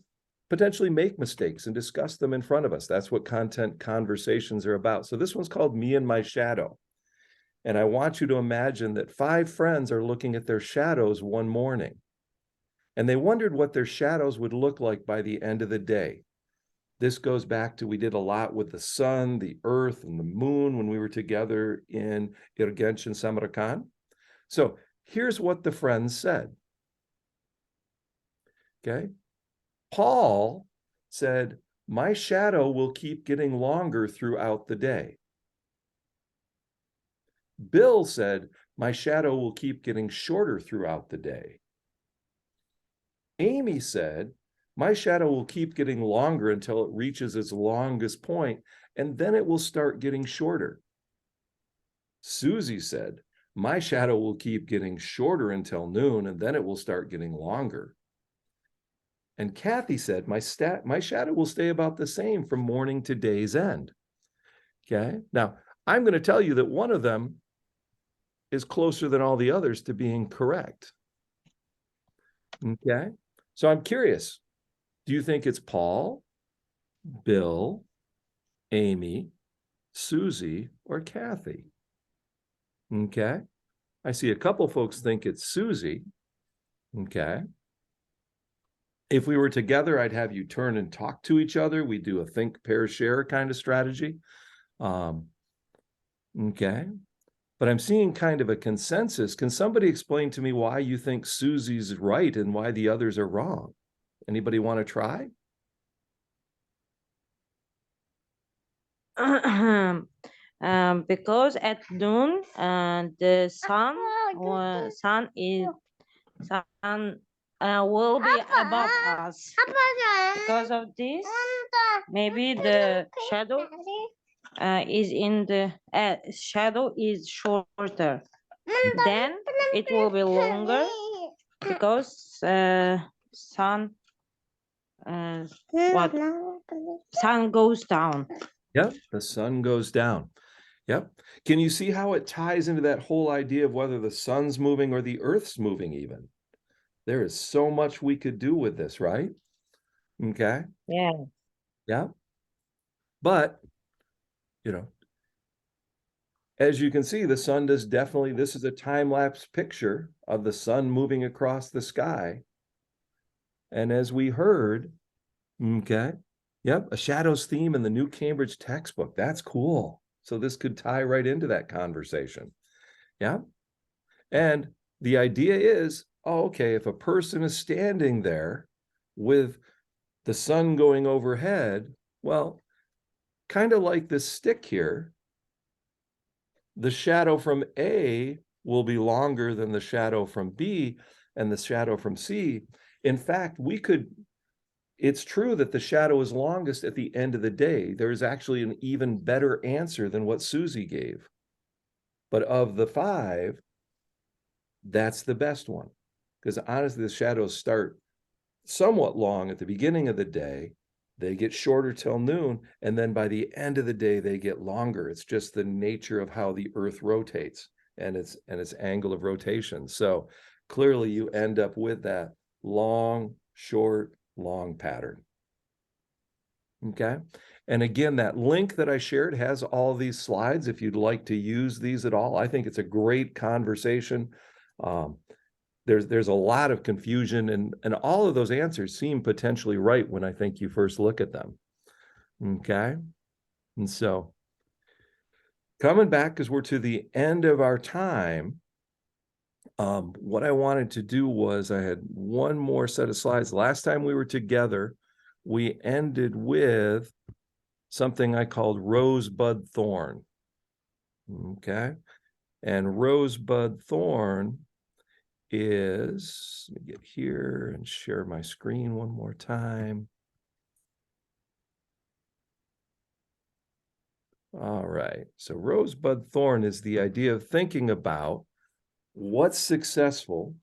potentially make mistakes and discuss them in front of us. That's what content conversations are about. So this one's called Me and My Shadow. And I want you to imagine that 5 friends are looking at their shadows one morning. And they wondered what their shadows would look like by the end of the day. This goes back to, we did a lot with the sun, the earth, and the moon when we were together in Irgenç and Samarkand. So here's what the friends said. Okay. Paul said, my shadow will keep getting longer throughout the day. Bill said, my shadow will keep getting shorter throughout the day. Amy said, my shadow will keep getting longer until it reaches its longest point, and then it will start getting shorter. Susie said, my shadow will keep getting shorter until noon, and then it will start getting longer. And Kathy said, my shadow will stay about the same from morning to day's end. Okay, now I'm going to tell you that one of them is closer than all the others to being correct. Okay, so I'm curious. Do you think it's Paul, Bill, Amy, Susie, or Kathy? Okay, I see a couple folks think it's Susie. Okay. If we were together, I'd have you turn and talk to each other. We do a think, pair, share kind of strategy. Okay. But I'm seeing kind of a consensus. Can somebody explain to me why you think Susie's right and why the others are wrong? Anybody want to try? Because at noon, the sun will be above us. Because of this, maybe the shadow shadow is shorter. Then it will be longer because sun sun goes down. Yep, the sun goes down. Yep. Can you see how it ties into that whole idea of whether the sun's moving or the earth's moving even? There is so much we could do with this, right? Okay. Yeah. Yeah. But, you know, as you can see, the sun does definitely, this is a time-lapse picture of the sun moving across the sky. And as we heard, okay, yep, a shadows theme in the New Cambridge textbook. That's cool. So this could tie right into that conversation. Yeah. And the idea is, oh, okay, if a person is standing there with the sun going overhead, well, kind of like this stick here, the shadow from A will be longer than the shadow from B and the shadow from C. In fact, it's true that the shadow is longest at the end of the day. There is actually an even better answer than what Susie gave. But of the 5, that's the best one. Because honestly, the shadows start somewhat long at the beginning of the day. They get shorter till noon. And then by the end of the day, they get longer. It's just the nature of how the earth rotates and its angle of rotation. So clearly you end up with that long, short, long pattern. Okay. And again, that link that I shared has all these slides if you'd like to use these at all. I think it's a great conversation. There's a lot of confusion and all of those answers seem potentially right when I think you first look at them. Okay. And so coming back, because we're to the end of our time, what I wanted to do was I had one more set of slides. Last time we were together, we ended with something I called rosebud thorn. Okay. And rosebud thorn is, let me get here and share my screen one more time. All right. So rosebud thorn is the idea of thinking about what's successful,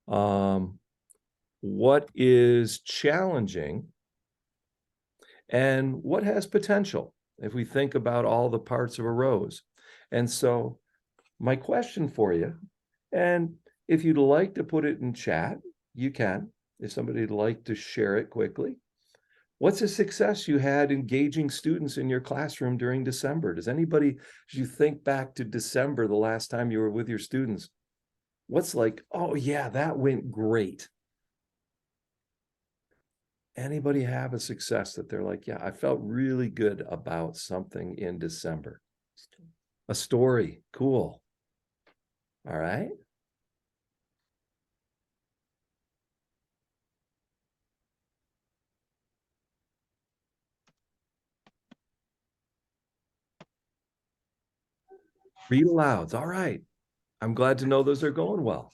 what is challenging, and what has potential if we think about all the parts of a rose. And so my question for you, and if you'd like to put it in chat, you can. If somebody'd like to share it quickly. What's a success you had engaging students in your classroom during December? Does anybody, as you think back to December, the last time you were with your students, what's like, oh yeah, that went great? Anybody have a success that they're like, yeah, I felt really good about something in December? A story, cool. All right. Read alouds. All right. I'm glad to know those are going well.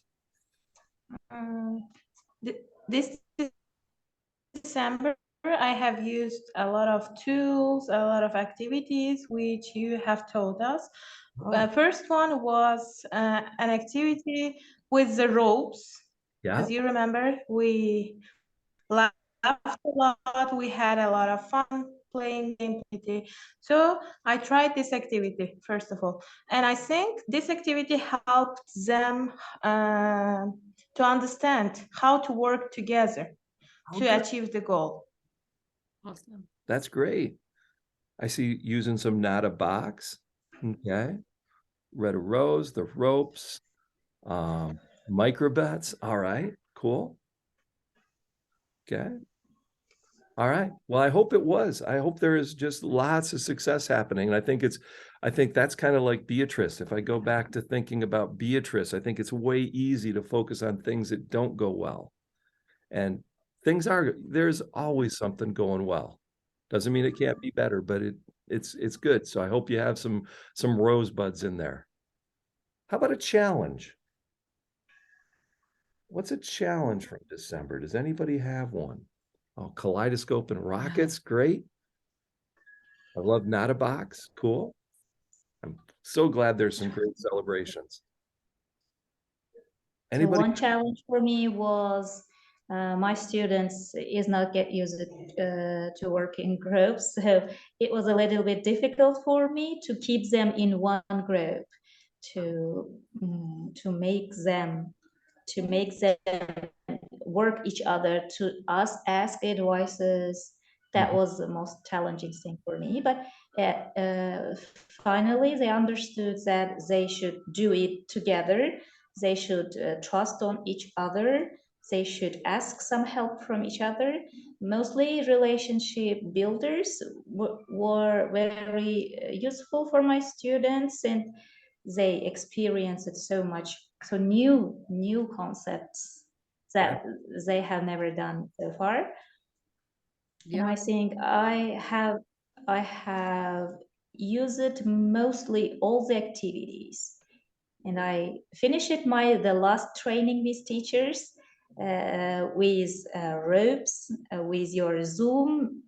This December, I have used a lot of tools, a lot of activities which you have told us. First one was an activity with the ropes. Yeah. As you remember, we laughed a lot. We had a lot of fun playing the activity. So I tried this activity, first of all. And I think this activity helped them to understand how to work together to achieve the goal. Awesome. That's great. I see using some not a box. Okay. Red rose, the ropes. Microbets. All right, cool. Okay. All right. Well, I hope it was. I hope there is just lots of success happening. And I think that's kind of like Beatrice. If I go back to thinking about Beatrice, I think it's way easy to focus on things that don't go well. And there's always something going well. Doesn't mean it can't be better, but it's good. So I hope you have some rosebuds in there. How about a challenge? What's a challenge from December? Does anybody have one? Oh, kaleidoscope and rockets, great. I love Not a Box, cool. I'm so glad there's some great celebrations. So Anybody? one challenge for me was my students is not get used to work in groups. So it was a little bit difficult for me to keep them in one group, to make them work each other, to ask advices. That was the most challenging thing for me. But finally, they understood that they should do it together. They should trust on each other. They should ask some help from each other. Mostly relationship builders were very useful for my students, and they experienced so much, so new concepts that they have never done so far. Yeah. And I think I have used mostly all the activities, and I finished the last training with teachers with ropes, with your Zoom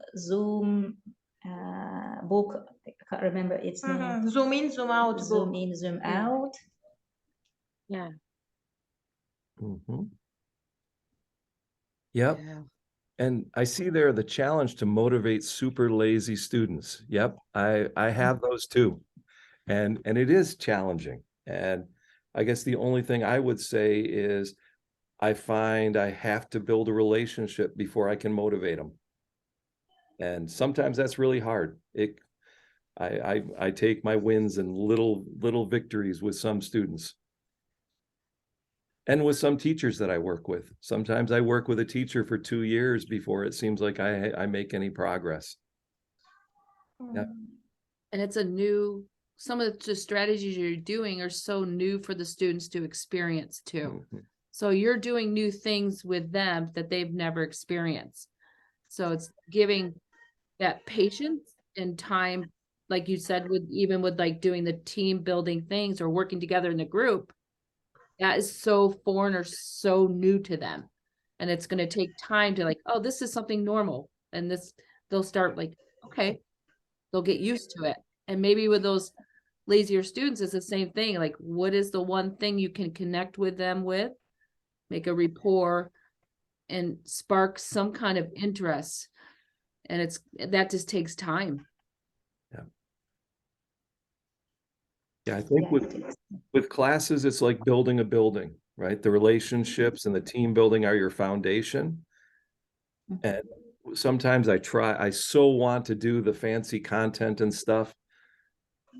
book. I can't remember its name. Zoom in, zoom out. Zoom book. in, zoom Yeah. out. Yeah. Mhm. Yep. Yeah. And I see there the challenge to motivate super lazy students. Yep, I have those too. And it is challenging. And I guess the only thing I would say is I find I have to build a relationship before I can motivate them. And sometimes that's really hard. I take my wins and little victories with some students. And with some teachers that I work with. Sometimes I work with a teacher for 2 years before it seems like I make any progress. Yeah. And it's some of the strategies you're doing are so new for the students to experience too. Mhm. So you're doing new things with them that they've never experienced. So it's giving that patience and time, like you said, even with like doing the team building things or working together in the group. That is so foreign or so new to them. And it's going to take time to like, oh, this is something normal. And they'll start like, okay, they'll get used to it. And maybe with those lazier students, it's the same thing. Like, what is the one thing you can connect with them with, make a rapport and spark some kind of interest. And that just takes time. Yeah, I think with classes, it's like building a building, right? The relationships and the team building are your foundation. And sometimes I so want to do the fancy content and stuff,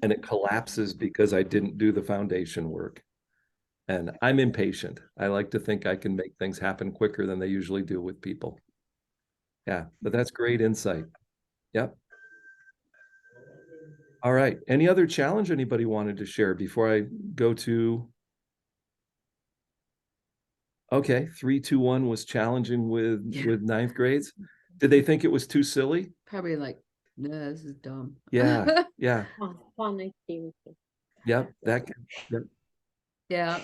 and it collapses because I didn't do the foundation work. And I'm impatient. I like to think I can make things happen quicker than they usually do with people. Yeah, but that's great insight. Yep. All right. Any other challenge anybody wanted to share before I go to? Okay, 3, 2, 1 was challenging with ninth grades. Did they think it was too silly? Probably like, no, this is dumb. Yeah, yeah, Fun activity. yep. Yep. Yeah,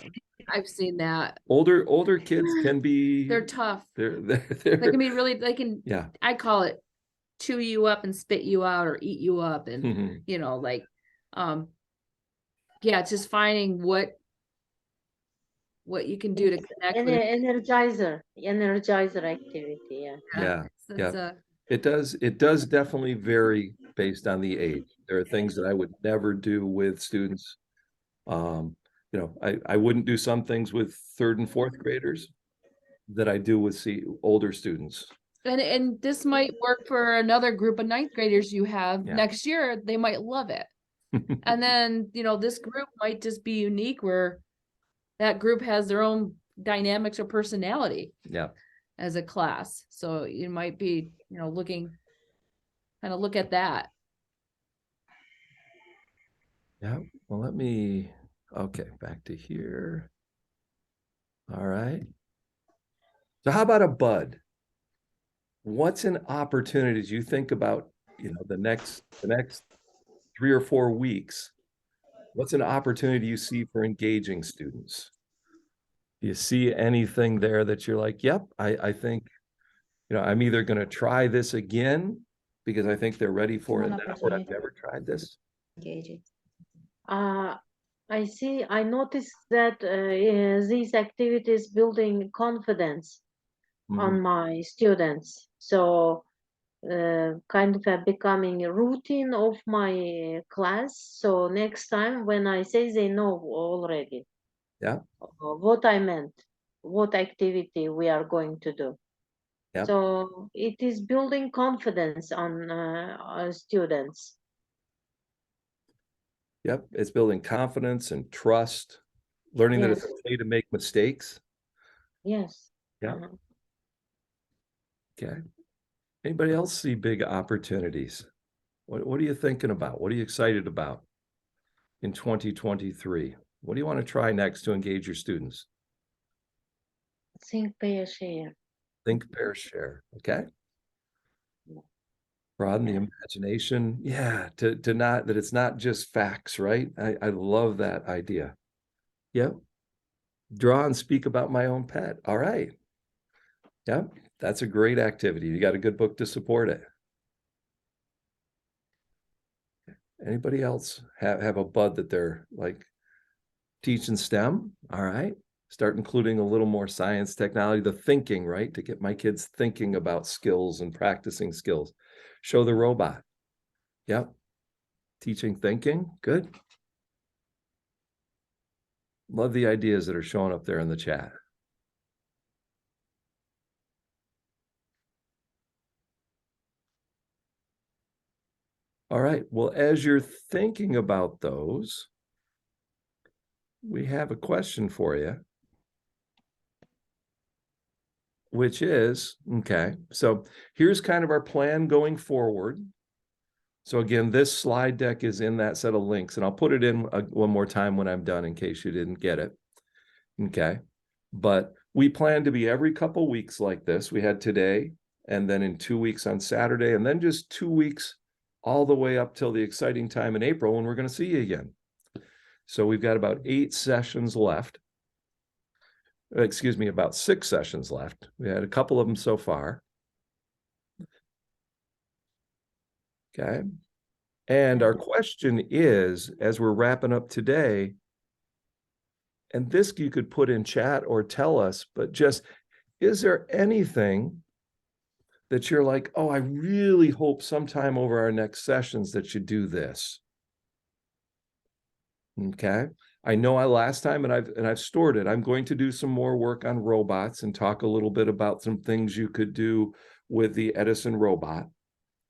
I've seen that. Older kids can be. They're tough. They're They can be really, they can, yeah. I call it chew you up and spit you out or eat you up. And, Mhm. you know, like, yeah, it's just finding what you can do to connect with it. Energizer activity. Yeah. Yeah, It's, yeah. It does definitely vary based on the age. There are things that I would never do with students. You know, I wouldn't do some things with 3rd and 4th graders that I do with older students. and this might work for another group of 9th graders you have Yeah. next year. They might love it. And then, you know, this group might just be unique where that group has their own dynamics or personality Yeah. as a class. So you might be, looking, kind of look at that. Yeah. Well, okay, back to here. All right. So how about a bud? What's an opportunity as you think about, the next 3 or 4 weeks? What's an opportunity you see for engaging students? Do you see anything there that you're like, yep, I think, I'm either going to try this again because I think they're ready for it One now, or I've opportunity. never tried this? Engaging. I noticed that these activities building confidence on my students. So kind of becoming a routine of my class. So next time when I say, they know already Yeah. what I meant, what activity we are going to do. Yeah. So it is building confidence on our students. Yep. It's building confidence and trust, learning that it's Yes. okay to make mistakes. Yes. Yeah. Uh-huh. Okay. Anybody else see big opportunities? What are you thinking about? What are you excited about in 2023? What do you want to try next to engage your students? Think, pair, share. Think, pair, share. Okay. Broaden the imagination. Yeah. To not, that it's not just facts, right? I love that idea. Yep. Draw and speak about my own pet. All right. Yep. That's a great activity. You got a good book to support it. Anybody else have a bud that they're like teaching STEM? All right. Start including a little more science, technology, the thinking, right? To get my kids thinking about skills and practicing skills. Show the robot. Yep. Teaching thinking. Good. Love the ideas that are showing up there in the chat. All right. Well, as you're thinking about those, we have a question for you, which is, okay, so here's kind of our plan going forward. So again, this slide deck is in that set of links, and I'll put it in one more time when I'm done in case you didn't get it. Okay. But we plan to be every couple weeks like this. We had today, and then in 2 weeks on Saturday, and then just 2 weeks all the way up till the exciting time in April when we're going to see you again. So we've got about 8 sessions left. Excuse me, about 6 sessions left. We had a couple of them so far. Okay. And our question is, as we're wrapping up today, and this you could put in chat or tell us, but just, is there anything that you're like, oh, I really hope sometime over our next sessions that you do this? Okay. I know last time, and I've stored it. I'm going to do some more work on robots and talk a little bit about some things you could do with the Edison robot.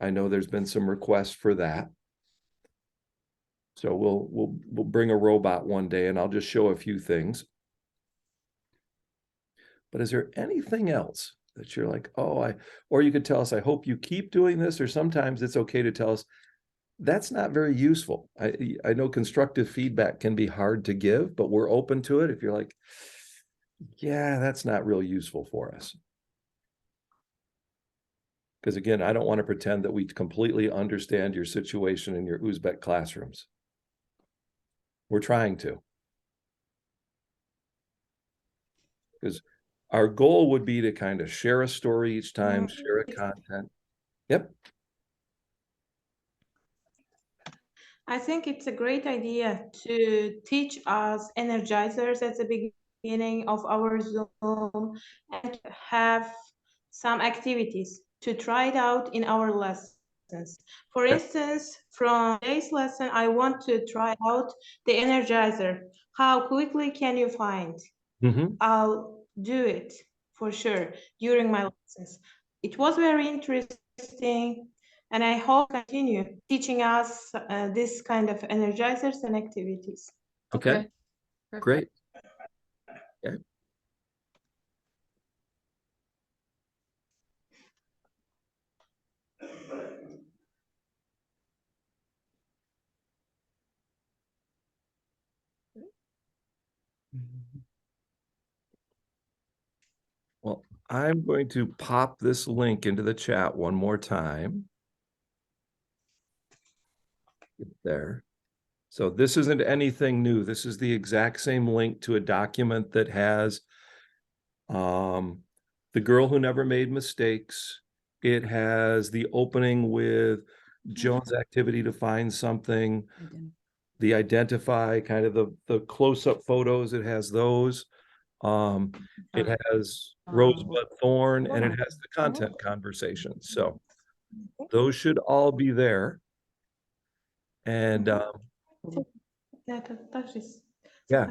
I know there's been some requests for that. So we'll bring a robot one day, and I'll just show a few things. But is there anything else that you're like, oh, or you could tell us, I hope you keep doing this, or sometimes it's okay to tell us, that's not very useful. I know constructive feedback can be hard to give, but we're open to it if you're like, yeah, that's not real useful for us. Because again, I don't want to pretend that we completely understand your situation in your Uzbek classrooms. We're trying to. Because our goal would be to kind of share a story each time, share a content. Yep. I think it's a great idea to teach us energizers at the beginning of our Zoom and have some activities to try it out in our lessons. For instance, from today's lesson, I want to try out the energizer. How quickly can you find? I'll do it for sure during my lessons. It was very interesting, and I hope continue teaching us this kind of energizers and activities. Okay. Great. Okay. Well, I'm going to pop this link into the chat one more time. There. So this isn't anything new. This is the exact same link to a document that has the girl who never made mistakes. It has the opening with Joan's activity to find something, the identify, kind of the close-up photos. It has those. It has Rosebud Thorn, and it has the content conversation. So those should all be there. And yeah.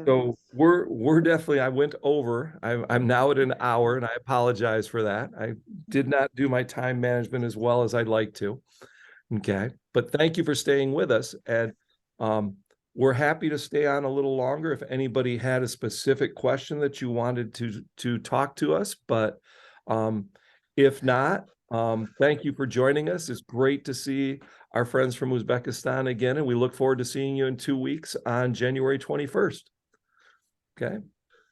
So we're definitely, I went over. I'm now at an hour, and I apologize for that. I did not do my time management as well as I'd like to. Okay, but thank you for staying with us, and we're happy to stay on a little longer if anybody had a specific question that you wanted to talk to us. But if not, thank you for joining us. It's great to see our friends from Uzbekistan again, and we look forward to seeing you in 2 weeks on January 21st. Okay,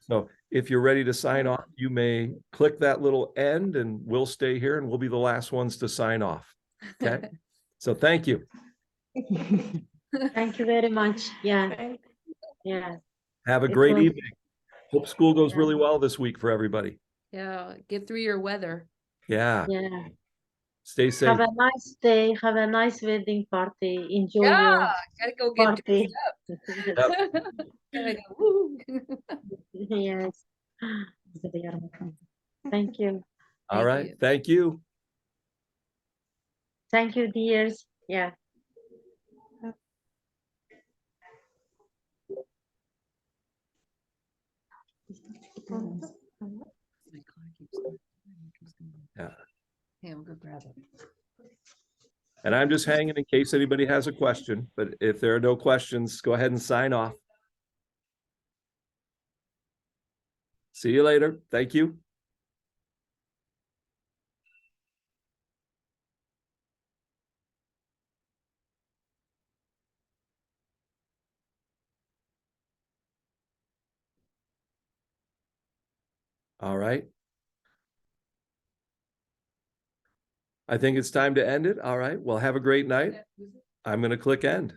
so if you're ready to sign off, you may click that little end, and we'll stay here, and we'll be the last ones to sign off. Okay, so thank you. Thank you very much. Yeah, yeah. Have a It great was- evening. Hope school goes Yeah. really well this week for everybody. Yeah, get through your weather. Yeah, Yeah. stay safe. Have a nice day. Have a nice wedding party. Enjoy Yeah, your gotta go get party. dressed up. Gotta go, woo. Yes. Thank you. All Thank right, you. thank you. Thank you, dears. Yeah. My car keeps going. Yeah. Hey, I'll go grab it. And I'm just hanging in case anybody has a question, but if there are no questions, go ahead and sign off. See you later. Thank you. All right. I think it's time to end it. All right. Well, have a great night. I'm going to click end.